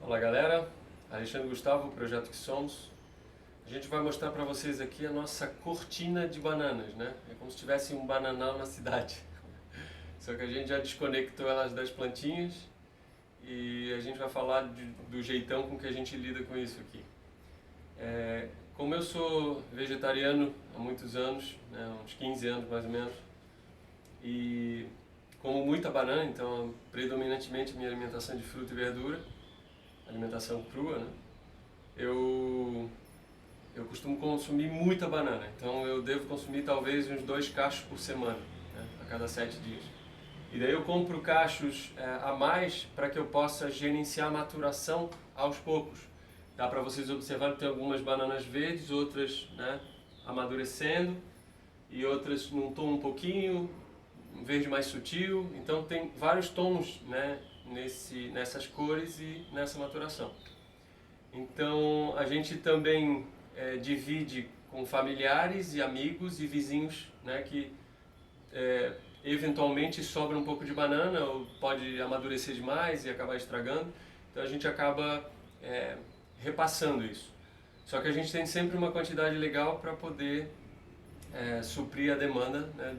Olá galera, Alexandre Gustavo, Projeto Que Somos. A gente vai mostrar para vocês aqui a nossa cortina de bananas, né? É como se tivesse um bananal na cidade. Só que a gente já desconectou elas das plantinhas e a gente vai falar do jeitão com que a gente lida com isso aqui. Como eu sou vegetariano há muitos anos, né, uns 15 anos mais ou menos, e como muita banana, então predominantemente minha alimentação é de fruta e verdura, alimentação crua, né? Eu costumo consumir muita banana, então eu devo consumir talvez uns 2 cachos por semana, né, a cada 7 dias. E daí eu compro cachos a mais para que eu possa gerenciar a maturação aos poucos. Dá para vocês observarem que tem algumas bananas verdes, outras, né, amadurecendo e outras num tom um pouquinho, um verde mais sutil. Então tem vários tons, né, nessas cores e nessa maturação. Então a gente também divide com familiares e amigos e vizinhos, né, que eventualmente sobra um pouco de banana ou pode amadurecer demais e acabar estragando. Então a gente acaba repassando isso. Só que a gente tem sempre uma quantidade legal para poder suprir a demanda, né,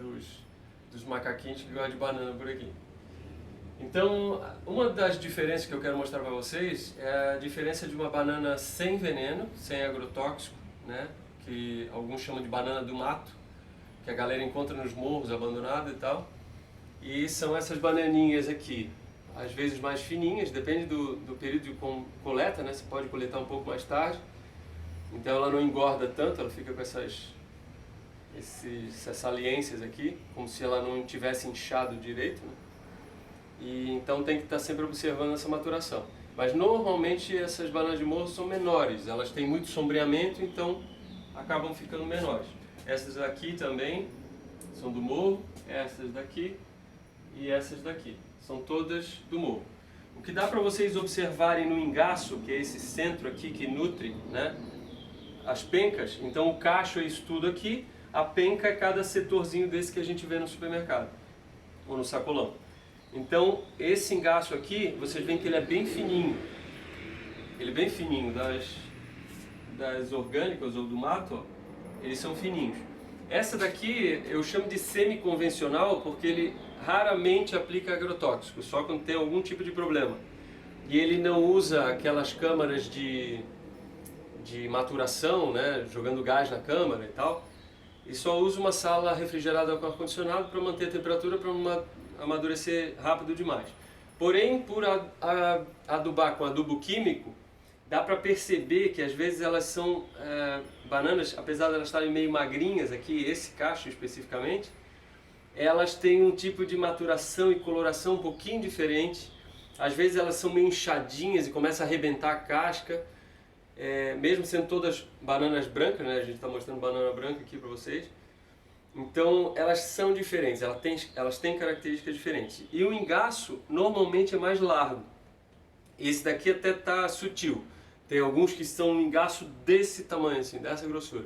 dos macaquinhos que gostam de banana por aqui. Então, uma das diferenças que eu quero mostrar para vocês é a diferença de uma banana sem veneno, sem agrotóxico, né, que alguns chamam de banana do mato, que a galera encontra nos morros abandonada e tal. E são essas bananinhas aqui, às vezes mais fininhas, depende do período de coleta, né? Você pode coletar um pouco mais tarde, então ela não engorda tanto, ela fica com essas saliências aqui, como se ela não tivesse inchado direito, né? E então tem que estar sempre observando essa maturação. Mas normalmente essas bananas de morro são menores, elas têm muito sombreamento, então acabam ficando menores. Essas aqui também são do morro, essas daqui e essas daqui, são todas do morro. O que dá para vocês observarem no engaço, que é esse centro aqui que nutre, né, as pencas, então o cacho é isso tudo aqui, a penca é cada setorzinho desse que a gente vê no supermercado ou no sacolão. Então esse engaço aqui, vocês veem que ele é bem fininho, das orgânicas ou do mato, ó, eles são fininhos. Essa daqui eu chamo de semi-convencional porque ele raramente aplica agrotóxico, só quando tem algum tipo de problema. E ele não usa aquelas câmaras de maturação, né, jogando gás na câmara e tal. E só usa uma sala refrigerada com ar-condicionado para manter a temperatura, para não amadurecer rápido demais. Porém, por adubar com adubo químico, dá para perceber que às vezes elas são bananas, apesar de elas estarem meio magrinhas aqui, esse cacho especificamente, elas têm um tipo de maturação e coloração um pouquinho diferente. Às vezes elas são meio inchadinhas e começam a arrebentar a casca, mesmo sendo todas bananas brancas, né? A gente está mostrando banana branca aqui para vocês. Então elas são diferentes, elas têm características diferentes. E o engaço normalmente é mais largo. Esse daqui até está sutil. Tem alguns que são um engaço desse tamanho, assim, dessa grossura.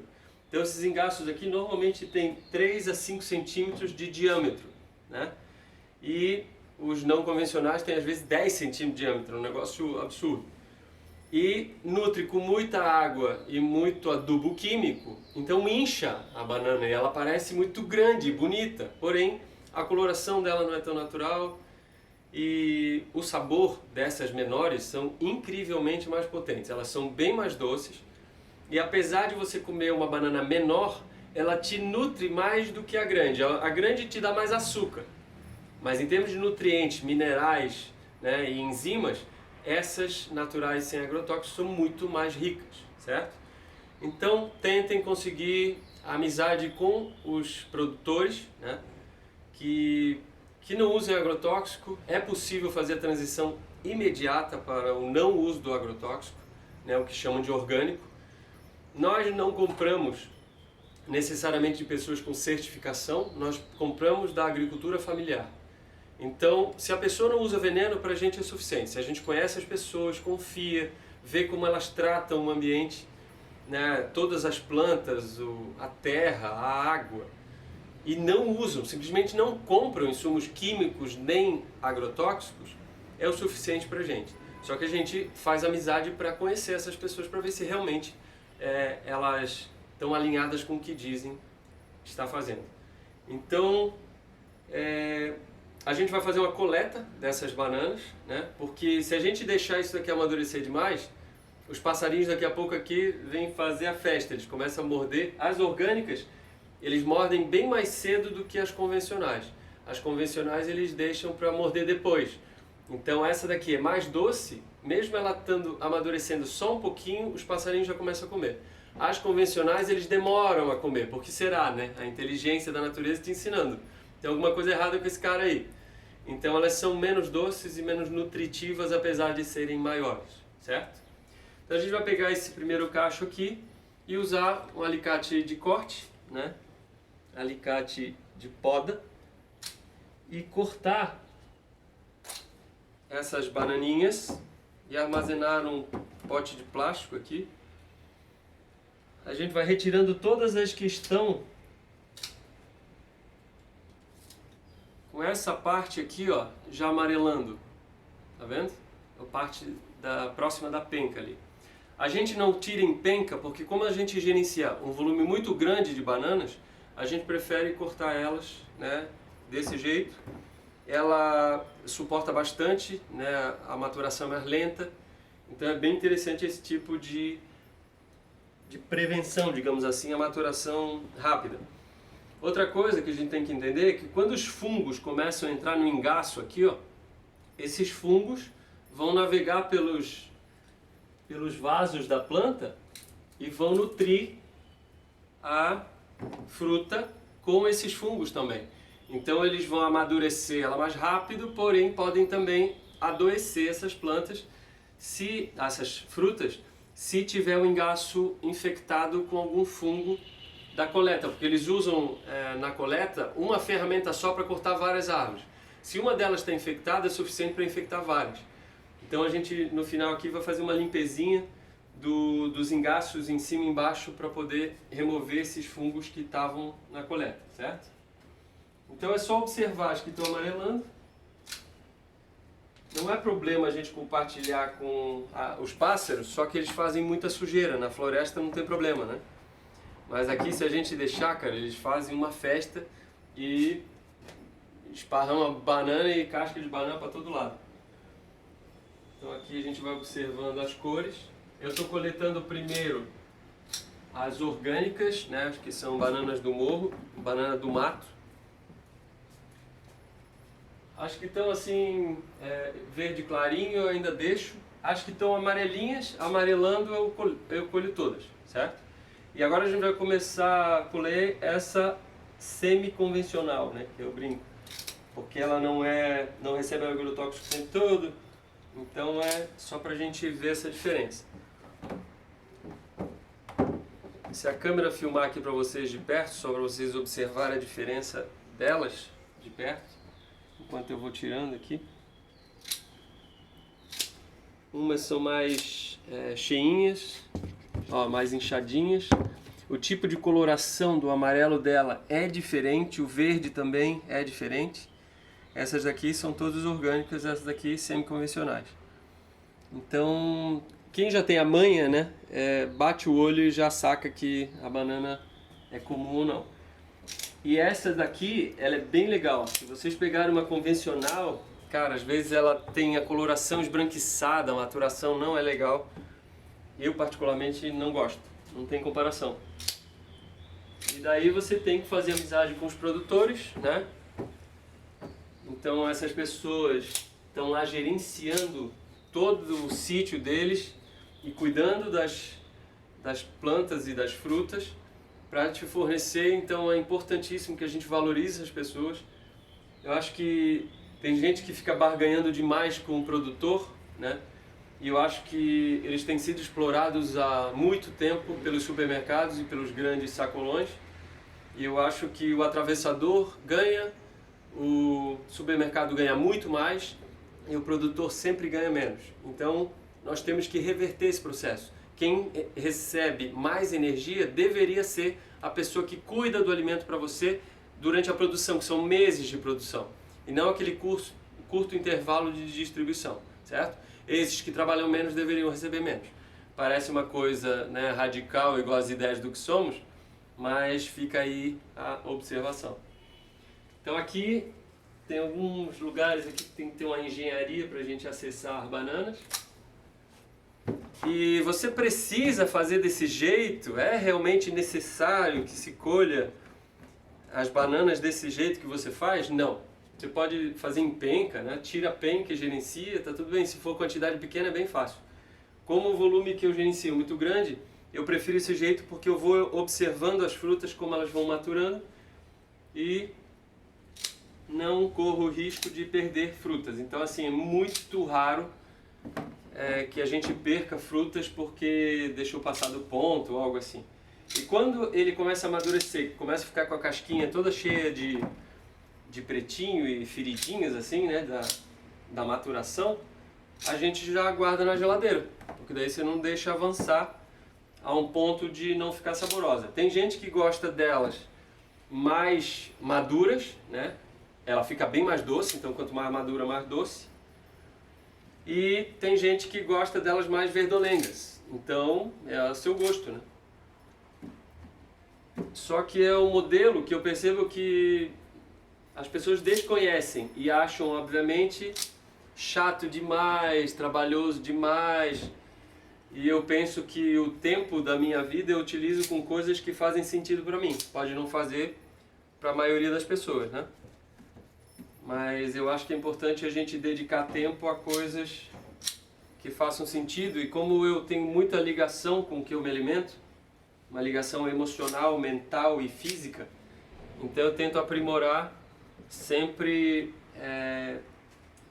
Então esses engaços aqui normalmente tem 3 a 5 centímetros de diâmetro, né? E os não convencionais têm às vezes 10 centímetros de diâmetro, um negócio absurdo. E nutre com muita água e muito adubo químico, então incha a banana e ela parece muito grande e bonita, porém a coloração dela não é tão natural e o sabor dessas menores são incrivelmente mais potentes, elas são bem mais doces e apesar de você comer uma banana menor, ela te nutre mais do que a grande. A grande te dá mais açúcar, mas em termos de nutrientes, minerais, né, e enzimas, essas naturais sem agrotóxicos são muito mais ricas, certo? Então tentem conseguir amizade com os produtores, né, que não usem agrotóxico. É possível fazer a transição imediata para o não uso do agrotóxico, né, o que chamam de orgânico. Nós não compramos necessariamente de pessoas com certificação, nós compramos da agricultura familiar. Então, se a pessoa não usa veneno, para a gente é suficiente. Se a gente conhece as pessoas, confia, vê como elas tratam o ambiente, né, todas as plantas, a terra, a água, e não usam, simplesmente não compram insumos químicos nem agrotóxicos, é o suficiente para a gente. Só que a gente faz amizade para conhecer essas pessoas, para ver se realmente elas estão alinhadas com o que dizem estar fazendo. Então, a gente vai fazer uma coleta dessas bananas, né? Porque se a gente deixar isso daqui amadurecer demais, os passarinhos daqui a pouco aqui vêm fazer a festa, eles começam a morder. As orgânicas, eles mordem bem mais cedo do que as convencionais. As convencionais eles deixam para morder depois. Então essa daqui é mais doce, mesmo ela estando amadurecendo só um pouquinho, os passarinhos já começam a comer. As convencionais eles demoram a comer, porque será, né? A inteligência da natureza te ensinando. Tem alguma coisa errada com esse cara aí. Então elas são menos doces e menos nutritivas, apesar de serem maiores, certo? Então a gente vai pegar esse primeiro cacho aqui e usar um alicate de corte, né? Alicate de poda, e cortar essas bananinhas e armazenar num pote de plástico aqui. A gente vai retirando todas as que estão com essa parte aqui, ó, já amarelando, tá vendo? A parte próxima da penca ali. A gente não tira em penca porque como a gente gerencia um volume muito grande de bananas, a gente prefere cortar elas, né, desse jeito. Ela suporta bastante, né, a maturação é mais lenta, então é bem interessante esse tipo de prevenção, digamos assim, a maturação rápida. Outra coisa que a gente tem que entender é que quando os fungos começam a entrar no engaço aqui, ó, esses fungos vão navegar pelos vasos da planta e vão nutrir a fruta com esses fungos também. Então eles vão amadurecer ela mais rápido, porém podem também adoecer essas plantas, essas frutas, se tiver um engaço infectado com algum fungo da coleta, porque eles usam na coleta uma ferramenta só para cortar várias árvores. Se uma delas está infectada, é suficiente para infectar várias. Então a gente no final aqui vai fazer uma limpezinha dos engaços em cima e embaixo para poder remover esses fungos que estavam na coleta, certo? Então é só observar as que estão amarelando. Não é problema a gente compartilhar com os pássaros, só que eles fazem muita sujeira. Na floresta não tem problema, né? Mas aqui se a gente deixar, cara, eles fazem uma festa e esparramam banana e casca de banana para todo lado. Então aqui a gente vai observando as cores. Eu estou coletando primeiro as orgânicas, né, que são bananas do morro, banana do mato. As que estão assim, verde clarinho eu ainda deixo. As que estão amarelinhas, amarelando eu colho todas, certo? E agora a gente vai começar a colher essa semi-convencional, né, que eu brinco. Porque ela não recebe agrotóxico o tempo todo, então é só pra gente ver essa diferença. Se a câmera filmar aqui para vocês de perto, só para vocês observarem a diferença delas de perto, enquanto eu vou tirando aqui. Umas são mais cheinhas, ó, mais inchadinhas. O tipo de coloração do amarelo dela é diferente, o verde também é diferente. Essas daqui são todas orgânicas, essas daqui semi-convencionais. Então, quem já tem a manha, né, bate o olho e já saca que a banana é comum ou não. E essa daqui, ela é bem legal. Se vocês pegarem uma convencional, cara, às vezes ela tem a coloração esbranquiçada, a maturação não é legal. Eu particularmente não gosto, não tem comparação. E daí você tem que fazer amizade com os produtores, né? Então essas pessoas estão lá gerenciando todo o sítio deles e cuidando das plantas e das frutas para te fornecer. Então é importantíssimo que a gente valorize as pessoas. Eu acho que tem gente que fica barganhando demais com o produtor, né? E eu acho que eles têm sido explorados há muito tempo pelos supermercados e pelos grandes sacolões. E eu acho que o atravessador ganha, o supermercado ganha muito mais e o produtor sempre ganha menos. Então nós temos que reverter esse processo. Quem recebe mais energia deveria ser a pessoa que cuida do alimento para você durante a produção, que são meses de produção, e não aquele curto intervalo de distribuição, certo? esses que trabalham menos deveriam receber menos. Parece uma coisa, né, radical, igual às ideias do que somos, mas fica aí a observação. Então aqui tem alguns lugares aqui que tem que ter uma engenharia para a gente acessar bananas. E você precisa fazer desse jeito? É realmente necessário que se colha as bananas desse jeito que você faz? Não. Você pode fazer em penca, né? Tira a penca e gerencia, tá tudo bem. Se for quantidade pequena é bem fácil. Como o volume que eu gerencio é muito grande, eu prefiro esse jeito porque eu vou observando as frutas como elas vão maturando e não corro o risco de perder frutas. Então assim, é muito raro que a gente perca frutas porque deixou passar do ponto ou algo assim. E quando ele começa a amadurecer, começa a ficar com a casquinha toda cheia de pretinho e feridinhas assim, né, da maturação, a gente já guarda na geladeira, porque daí você não deixa avançar a um ponto de não ficar saborosa. Tem gente que gosta delas mais maduras, né? Ela fica bem mais doce, então quanto mais madura, mais doce. E tem gente que gosta delas mais verdolengas, então é o seu gosto, né? Só que é um modelo que eu percebo que as pessoas desconhecem e acham, obviamente, chato demais, trabalhoso demais. E eu penso que o tempo da minha vida eu utilizo com coisas que fazem sentido para mim. Pode não fazer para a maioria das pessoas, né? Mas eu acho que é importante a gente dedicar tempo a coisas que façam sentido. E como eu tenho muita ligação com o que eu me alimento, uma ligação emocional, mental e física, então eu tento aprimorar sempre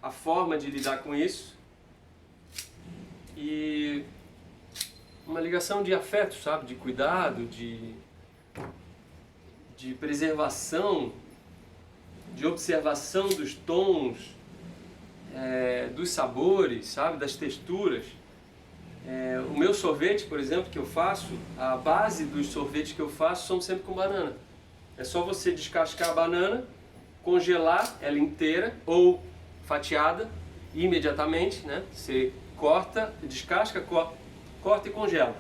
a forma de lidar com isso. E uma ligação de afeto, sabe? De cuidado, de preservação, de observação dos tons, dos sabores, sabe? Das texturas. O meu sorvete, por exemplo, que eu faço, a base dos sorvetes que eu faço são sempre com banana. É só você descascar a banana, congelar ela inteira ou fatiada imediatamente, né? Você corta, descasca, corta e congela.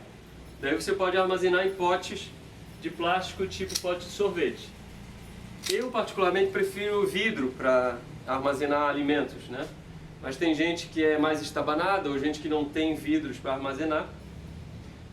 Daí você pode armazenar em potes de plástico tipo pote de sorvete. Eu particularmente prefiro vidro para armazenar alimentos, né? Mas tem gente que é mais estabanada ou gente que não tem vidros para armazenar.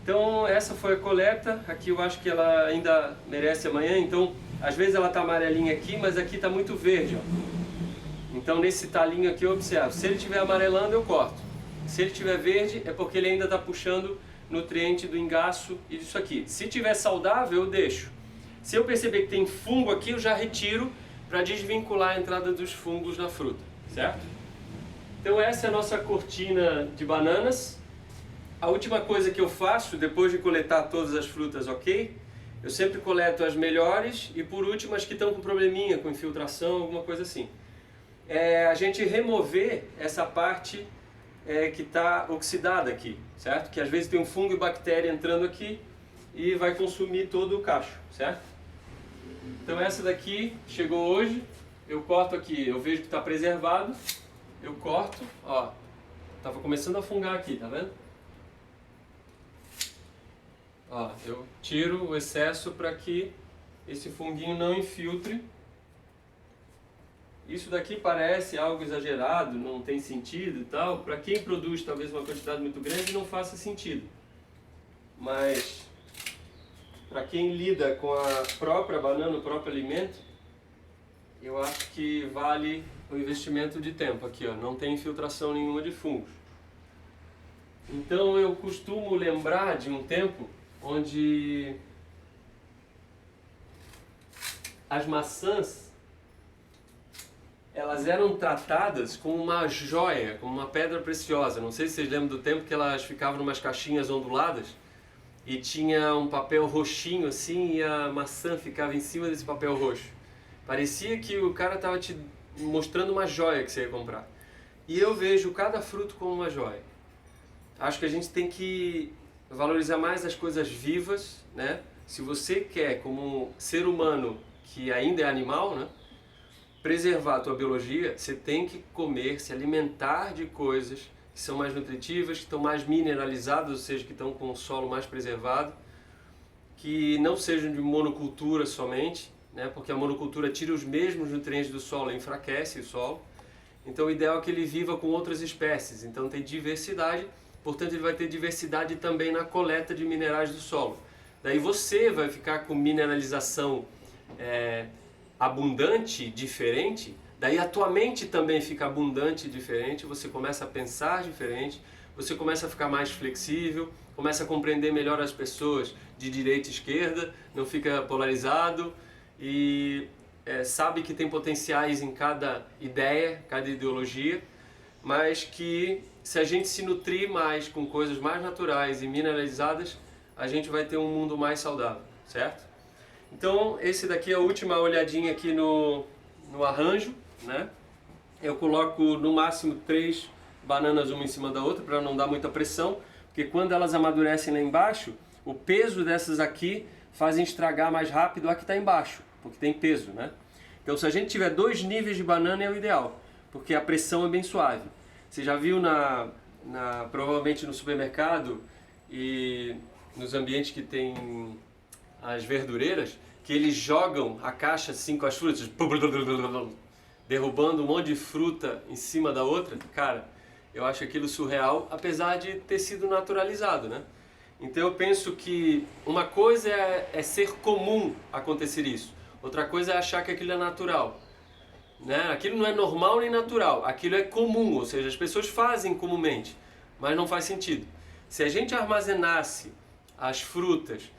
Então essa foi a coleta. Aqui eu acho que ela ainda merece amanhã. Então às vezes ela está amarelinha aqui, mas aqui está muito verde, ó. Então nesse talinho aqui eu observo. Se ele estiver amarelando eu corto. Se ele estiver verde é porque ele ainda está puxando nutriente do engaço e disso aqui. Se estiver saudável eu deixo. Se eu perceber que tem fungo aqui eu já retiro para desvincular a entrada dos fungos na fruta, certo? Então essa é a nossa cortina de bananas. A última coisa que eu faço, depois de coletar todas as frutas, ok? Eu sempre coleto as melhores e por último as que estão com probleminha, com infiltração, alguma coisa assim. A gente remover essa parte que está oxidada aqui, certo? Que às vezes tem um fungo e bactéria entrando aqui e vai consumir todo o cacho, certo? Então essa daqui chegou hoje, eu corto aqui, eu vejo que está preservado. Eu corto, ó, tava começando a fungar aqui, tá vendo? Ó, eu tiro o excesso para que esse funguinho não infiltre. Isso daqui parece algo exagerado, não tem sentido e tal. Para quem produz talvez uma quantidade muito grande não faça sentido. Mas para quem lida com a própria banana, o próprio alimento, eu acho que vale o investimento de tempo aqui, ó, não tem infiltração nenhuma de fungos. Então eu costumo lembrar de um tempo onde as maçãs elas eram tratadas como uma joia, como uma pedra preciosa. Não sei se vocês lembram do tempo que elas ficavam em umas caixinhas onduladas e tinha um papel roxinho assim e a maçã ficava em cima desse papel roxo. Parecia que o cara estava te mostrando uma joia que você ia comprar. E eu vejo cada fruto como uma joia. Acho que a gente tem que valorizar mais as coisas vivas, né? Se você quer, como ser humano que ainda é animal, né, preservar a tua biologia, você tem que comer, se alimentar de coisas que são mais nutritivas, que estão mais mineralizadas, ou seja, que estão com o solo mais preservado, que não sejam de monocultura somente, né? Porque a monocultura tira os mesmos nutrientes do solo e enfraquece o solo. Então o ideal é que ele viva com outras espécies, então tem diversidade, portanto ele vai ter diversidade também na coleta de minerais do solo. Daí você vai ficar com mineralização abundante, diferente, daí a tua mente também fica abundante e diferente, você começa a pensar diferente, você começa a ficar mais flexível, começa a compreender melhor as pessoas de direita e esquerda, não fica polarizado e sabe que tem potenciais em cada ideia, cada ideologia, mas que se a gente se nutrir mais com coisas mais naturais e mineralizadas, a gente vai ter um mundo mais saudável, certo? Então, esse daqui é a última olhadinha aqui no arranjo, né? Eu coloco no máximo 3 bananas uma em cima da outra para não dar muita pressão, porque quando elas amadurecem lá embaixo, o peso dessas aqui fazem estragar mais rápido a que está embaixo, porque tem peso, né? Então, se a gente tiver 2 níveis de banana é o ideal, porque a pressão é bem suave. Você já viu provavelmente no supermercado e nos ambientes que tem as verdureiras, que eles jogam a caixa assim com as frutas, derrubando um monte de fruta em cima da outra. Cara, eu acho aquilo surreal, apesar de ter sido naturalizado, né? Então eu penso que uma coisa é ser comum acontecer isso, outra coisa é achar que aquilo é natural, né? Aquilo não é normal nem natural, aquilo é comum, ou seja, as pessoas fazem comumente, mas não faz sentido. Se a gente armazenasse as frutas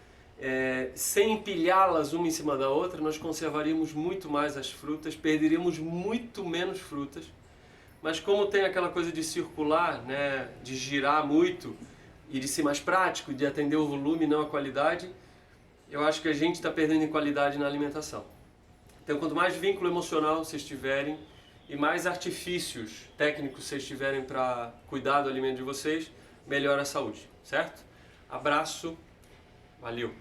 sem empilhá-las uma em cima da outra, nós conservaríamos muito mais as frutas, perderíamos muito menos frutas. Mas como tem aquela coisa de circular, né, de girar muito e de ser mais prático, de atender o volume e não a qualidade, eu acho que a gente está perdendo em qualidade na alimentação. Então, quanto mais vínculo emocional vocês tiverem e mais artifícios técnicos vocês tiverem para cuidar do alimento de vocês, melhor a saúde, certo? Abraço, valeu!